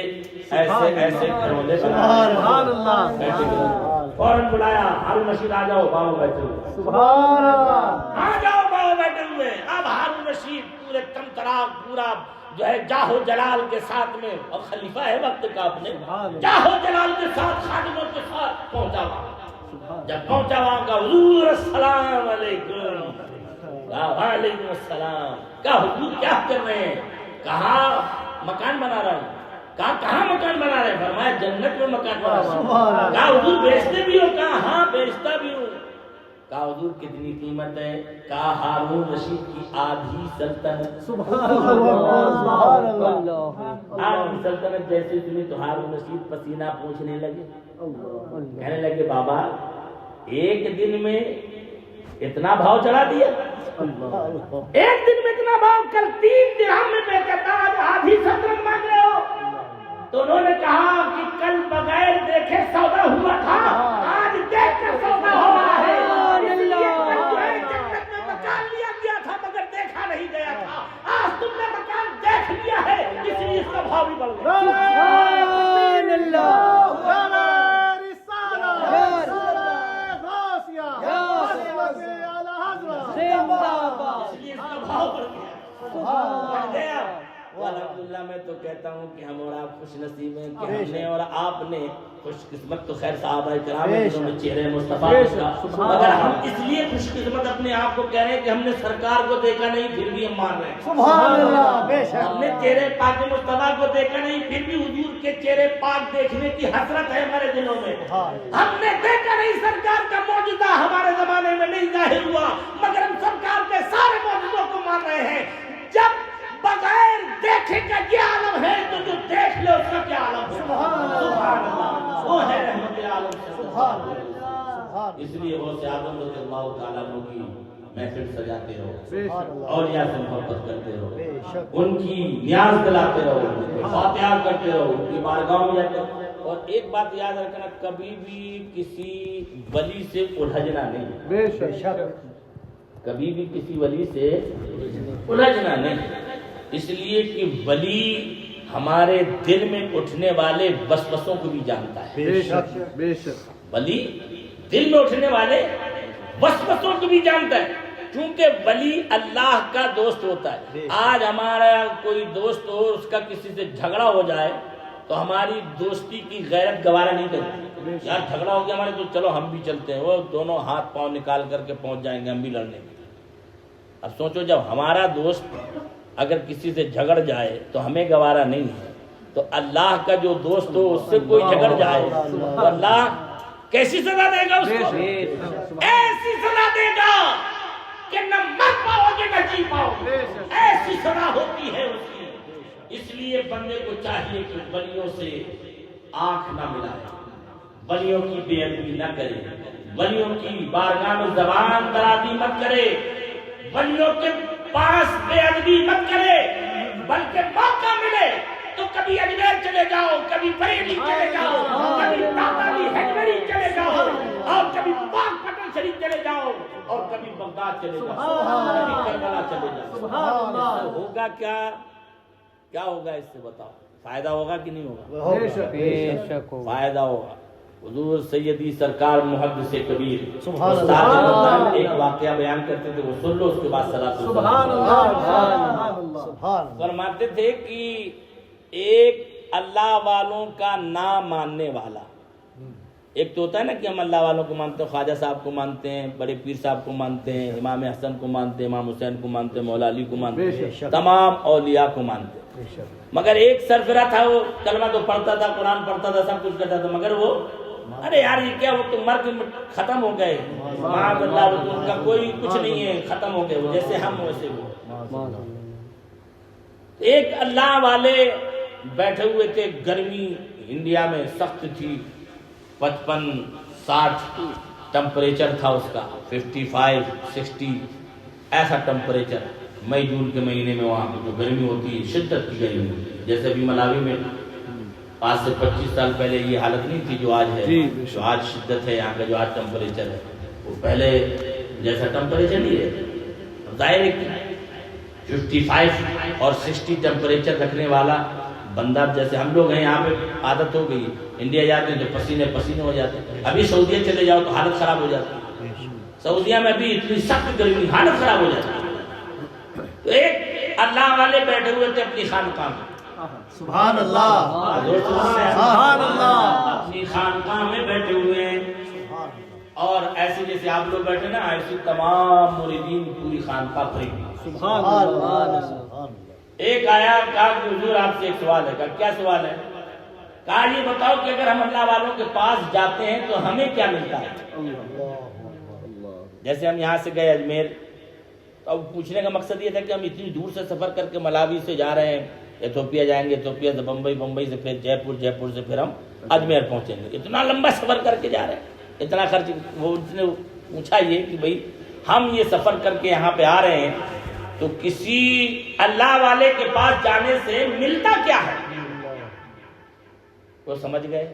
ایسے ایسے کھروندے سبحان اللہ فوراً بلایا ہارون رشید آ جاؤ باؤ بیٹھے ہوئے سبحان اللہ آ جاؤ باؤ بیٹھے ہوئے اب ہارون رشید پورے تمطراق پورا جو ہے جاہو جلال کے ساتھ میں اور خلیفہ ہے وقت کا اپنے جاہو جلال کے ساتھ خادموں کے ساتھ پہنچا وہاں جب پہنچا وہاں کا حضور السلام علیکم وعلیکم السلام کہا حضور کیا کر رہے ہیں کہا مکان بنا رہا ہوں کہا کہاں مکان بنا رہے ہیں فرمایا جنت میں مکان بنا رہا ہوں کہا حضور بیچتے بھی ہو کہا ہاں بیچتا بھی ہوں کہا حضور کتنی قیمت ہے کہا ہارون رشید کی آدھی سلطنت سبحان اللہ آدھی سلطنت جیسے سنی تو ہارون رشید پسینہ پوچھنے لگے کہنے لگے بابا ایک دن میں اتنا بھاؤ چڑھا دیا ایک دن میں اتنا بھاؤ کل 3 درہم میں بیچا تھا آج آدھی سلطنت مانگ رہے ہو تو انہوں نے کہا کہ کل بغیر دیکھے سودا ہوا تھا آج دیکھ کر سودا ہو رہا ہے جنت میں مکان لیا گیا تھا مگر دیکھا نہیں گیا تھا آج تم نے مکان دیکھ لیا ہے اس لیے اس کا بھاؤ بھی بڑھ گیا سبحان اللہ الحمدللہ میں تو کہتا ہوں کہ ہم اور آپ خوش نصیب ہیں کہ ہم نے اور آپ نے خوش قسمت تو خیر صحابہ کرام ہیں جنہوں نے چہرے مصطفیٰ دیکھا مگر ہم اس لیے خوش قسمت اپنے آپ کو کہہ رہے ہیں کہ ہم نے سرکار کو دیکھا نہیں پھر بھی ہم مان رہے ہیں سبحان اللہ بے شک ہم نے چہرے پاک مصطفیٰ کو دیکھا نہیں پھر بھی حضور کے چہرے پاک دیکھنے کی حسرت ہے ہمارے دلوں میں ہم نے دیکھا نہیں سرکار کا معجزہ ہمارے زمانے میں نہیں ظاہر ہوا مگر ہم سرکار کے سارے معجزوں کو مان رہے ہیں جب بغیر دیکھے کا یہ عالم ہے تو جو دیکھ لے اس کا کیا عالم ہے سبحان اللہ وہ ہے رحمت عالم سبحان اللہ اس لیے وہ سے آدم رضی اللہ تعالیٰ عنہ کی محفل سجاتے رہو اولیاء سے محبت کرتے رہو ان کی نیاز دلاتے رہو فاتحہ کرتے رہو ان کی بارگاہوں میں جاتے رہو اور ایک بات یاد رکھنا کبھی بھی کسی ولی سے الجھنا نہیں بے شک کبھی بھی کسی ولی سے الجھنا نہیں اس لیے کہ ولی ہمارے دل میں اٹھنے والے وسوسوں کو بھی جانتا ہے بے شک ولی دل میں اٹھنے والے وسوسوں کو بھی جانتا ہے کیونکہ ولی اللہ کا دوست ہوتا ہے آج ہمارا کوئی دوست ہو اس کا کسی سے جھگڑا ہو جائے تو ہماری دوستی کی غیرت گوارا نہیں کرتی یار جھگڑا ہو گیا ہمارے تو چلو ہم بھی چلتے ہیں وہ دونوں ہاتھ پاؤں نکال کر کے پہنچ جائیں گے ہم بھی لڑنے کے اب سوچو جب ہمارا دوست اگر کسی سے جھگڑ جائے تو ہمیں گوارا نہیں ہے تو اللہ کا جو دوست ہو اس سے کوئی جھگڑ جائے تو اللہ کیسی سزا دے گا اس کو ایسی سزا دے گا کہ نہ مر پاؤ گے نہ جی پاؤ گے ایسی سزا ہوتی ہے اس کی اس لیے بندے کو چاہیے کہ ولیوں سے آنکھ نہ ملائے ولیوں کی بے ادبی نہ کرے ولیوں کی بارگاہ میں زبان درازی مت کرے ولیوں کے پاس بے ادبی مت کرے بلکہ موقع ملے تو کبھی اجمیر چلے جاؤ کبھی بریلی چلے جاؤ کبھی تاتالی ہجویری چلے جاؤ اور کبھی پاک پٹن شریف چلے جاؤ اور کبھی بغداد چلے جاؤ کبھی کربلا چلے جاؤ ہوگا کیا ہوگا اس سے بتاؤ فائدہ ہوگا کہ نہیں ہوگا فائدہ ہوگا حضور سیدی سرکار محدث کبیر استاد ایک واقعہ بیان کرتے تھے وہ سن لو اس کے بعد سبحان اللہ فرماتے تھے کہ ایک اللہ والوں کا نہ ماننے والا ایک تو ہوتا ہے نا کہ ہم اللہ والوں کو مانتے ہیں خواجہ صاحب کو مانتے ہیں بڑے پیر صاحب کو مانتے ہیں امام حسن کو مانتے ہیں امام حسین کو مانتے ہیں مولا علی کو مانتے ہیں تمام اولیاء کو مانتے ہیں مگر ایک سرفراہ تھا وہ کلمہ تو پڑھتا تھا قرآن پڑھتا تھا سب کچھ کرتا تھا مگر وہ ارے یار یہ کیا وہ تو مر کے ختم ہو گئے معاذ اللہ ان کا کوئی کچھ نہیں ہے ختم ہو گئے وہ جیسے ہم ویسے وہ ایک اللہ والے بیٹھے ہوئے تھے گرمی انڈیا میں سخت تھی 55-60 ٹمپریچر تھا اس کا 55-60 ایسا ٹمپریچر مئی جون کے مہینے میں وہاں جو گرمی ہوتی ہے شدت کی گرمی ہوتی ہے جیسے ابھی ملاوی میں 5 سے 25 سال پہلے یہ حالت نہیں تھی جو آج ہے جو آج شدت ہے یہاں کا جو آج ٹمپریچر ہے وہ پہلے جیسا ٹمپریچر نہیں ہے ظاہر ہے کہ 55 اور 60 ٹیمپریچر رکھنے والا بندہ، جیسے ہم لوگ ہیں یہاں پہ عادت ہو گئی، انڈیا جاتے ہیں تو پسینے پسینے ہو جاتے ہیں، ابھی سعودیہ چلے جاؤ تو حالت خراب ہو جاتی ہے، سعودیہ میں بھی اتنی سخت گرمی، حالت خراب ہو جاتی ہے۔ تو ایک اللہ والے بیٹھے ہوئے تھے اپنی خانقاہ میں، سبحان اللہ، سبحان اللہ، اپنی خانقاہ میں بیٹھے ہوئے ہیں، اور ایسے جیسے آپ لوگ بیٹھے نا، ایسی تمام مریدین پوری خانقاہ بھری ہوئی۔ سبحان اللہ۔ ایک آیا، کہا کہ حضور آپ سے ایک سوال ہے۔ کہا کیا سوال ہے؟ کہا یہ بتاؤ کہ اگر ہم اللہ والوں کے پاس جاتے ہیں تو ہمیں کیا ملتا ہے؟ جیسے ہم یہاں سے گئے اجمیر، تو اب پوچھنے کا مقصد یہ تھا کہ ہم اتنی دور سے سفر کر کے ملاوی سے جا رہے ہیں، ایتھوپیا جائیں گے، ایتھوپیا سے بمبئی، بمبئی سے پھر جے پور، جے پور سے پھر ہم اجمیر پہنچیں گے، اتنا لمبا سفر کر کے جا رہے ہیں، اتنا خرچ۔ وہ اس نے پوچھا یہ کہ بھئی ہم یہ سفر کر کے یہاں پہ آ رہے ہیں تو کسی اللہ والے کے پاس جانے سے ملتا کیا ہے؟ وہ سمجھ گئے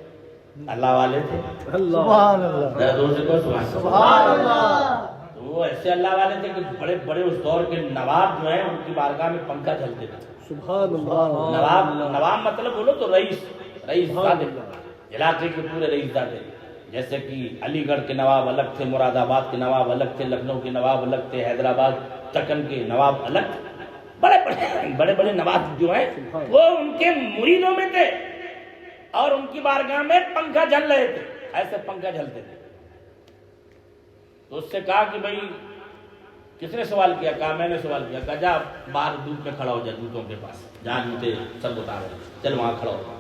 اللہ والے تھے، سبحان اللہ، دور سے کوئی سبحان اللہ۔ تو وہ ایسے اللہ والے تھے کہ بڑے بڑے اس دور کے نواب جو ہیں ان کی بارگاہ میں پنکھا چلتے تھے۔ سبحان اللہ۔ نواب مطلب بولو تو رئیس زادے، علاقے کے پورے رئیس زادے، جیسے کہ علی گڑھ کے نواب الگ تھے، مراد آباد کے نواب الگ تھے، لکھنؤ کے نواب الگ تھے، حیدرآباد چکن کے نواب الگ تھے، بڑے بڑے نواب جو ہیں وہ ان کے مریدوں میں تھے، اور ان کی بارگاہ میں پنکھا جل رہے تھے، ایسے پنکھا جلتے تھے۔ تو اس سے کہا کہ بھئی کس نے سوال کیا؟ کہا میں نے سوال کیا۔ کہا جا باہر دھوپ میں کھڑا ہو جا، جوتوں کے پاس جہاں جوتے سب بتا رہے ہیں، چل وہاں کھڑا ہو۔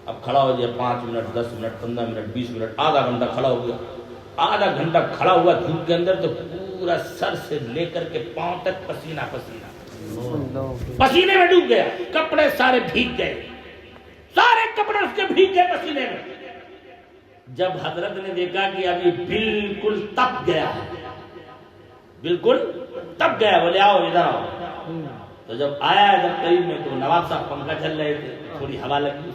اب کھڑا ہو جائے 5 منٹ، 10 منٹ، 15 منٹ، 20 منٹ، آدھا گھنٹہ کھڑا ہو گیا۔ آدھا گھنٹہ کھڑا ہوا دھوپ کے اندر تو پورا سر سے لے کر کے پاؤں تک پسینہ پسینے میں ڈوب گیا، کپڑے سارے بھیگ گئے، سارے کپڑے اس کے بھیگ گئے پسینے میں۔ جب حضرت نے دیکھا کہ اب یہ بالکل تپ گیا ہے، بالکل تپ گیا، بولے آؤ ادھر آؤ۔ تو جب آیا ادھر قریب میں تو نواب صاحب پنکھا چل رہے تھے، تھوڑی ہوا لگی،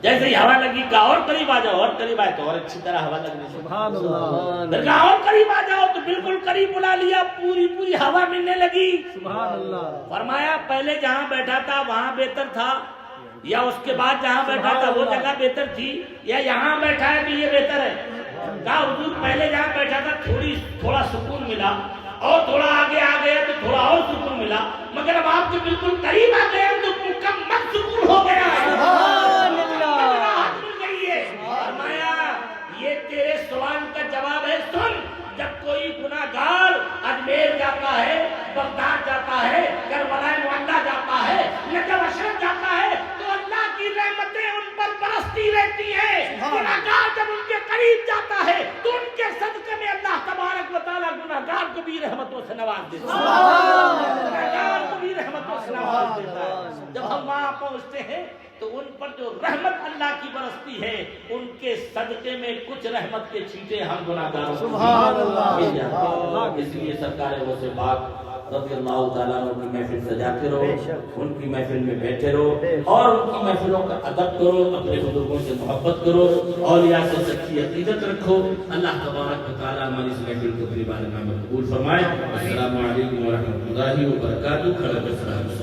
جیسے ہی ہوا لگی کہا اور قریب آ جاؤ، اور قریب آئے تو اور اچھی طرح ہوا لگنے سے، سبحان اللہ، کہا اور قریب آ جاؤ تو بالکل قریب بلا لیا، پوری پوری ہوا ملنے لگی۔ سبحان اللہ۔ فرمایا پہلے جہاں بیٹھا تھا وہاں بہتر تھا، یا اس کے بعد جہاں بیٹھا تھا وہ جگہ بہتر تھی، یا یہاں بیٹھا ہے بھی یہ بہتر ہے؟ کہا حضور پہلے جہاں بیٹھا تھا تھوڑا سکون ملا، اور تھوڑا آگے آ گیا تو تھوڑا اور سکون ملا، مگر اب آپ کے بالکل قریب آ گئے تو مکمل سکون ہو گیا ہے، سبحان اللہ۔ راحت مل گئی ہے۔ فرمایا یہ تیرے سوال کا جواب ہے، سن، جب کوئی گناہگار اجمیر جاتا ہے، بغداد جاتا ہے، کربلا معلی جاتا ہے، نجف اشرف جاتا ہے تو اللہ کی رحمتیں ان پر برستی رہتی ہیں۔ گناہگار جب ان کے قریب جاتا ہے تو ان کے صدقے میں اللہ تبارک و تعالیٰ گناہگار کو بھی رحمتوں سے نواز دیتا ہے، گناہگار کو بھی رحمتوں سے نواز دیتا ہے۔ جب ہم وہاں پہنچتے ہیں تو ان پر جو رحمت اللہ کی برستی ہے، ان کے صدقے میں کچھ رحمت کے چھینٹے ہم گناہگاروں کو سبحان اللہ۔ مل جاتے ہیں۔ اس لیے سرکار غوث پاک رضی اللہ تعالیٰ عنہ کی محفل سجاتے رہو، ان کی محفل میں بیٹھے رہو، اور ان کی محفلوں کا ادب کرو، اپنے بزرگوں سے محبت کرو، اولیاء سے سچی عقیدت رکھو۔ اللہ تبارک و تعالیٰ ہماری اس محفل کو اپنی بارگاہ میں قبول فرمائے۔ السلام علیکم ورحمۃ اللہ وبرکاتہ۔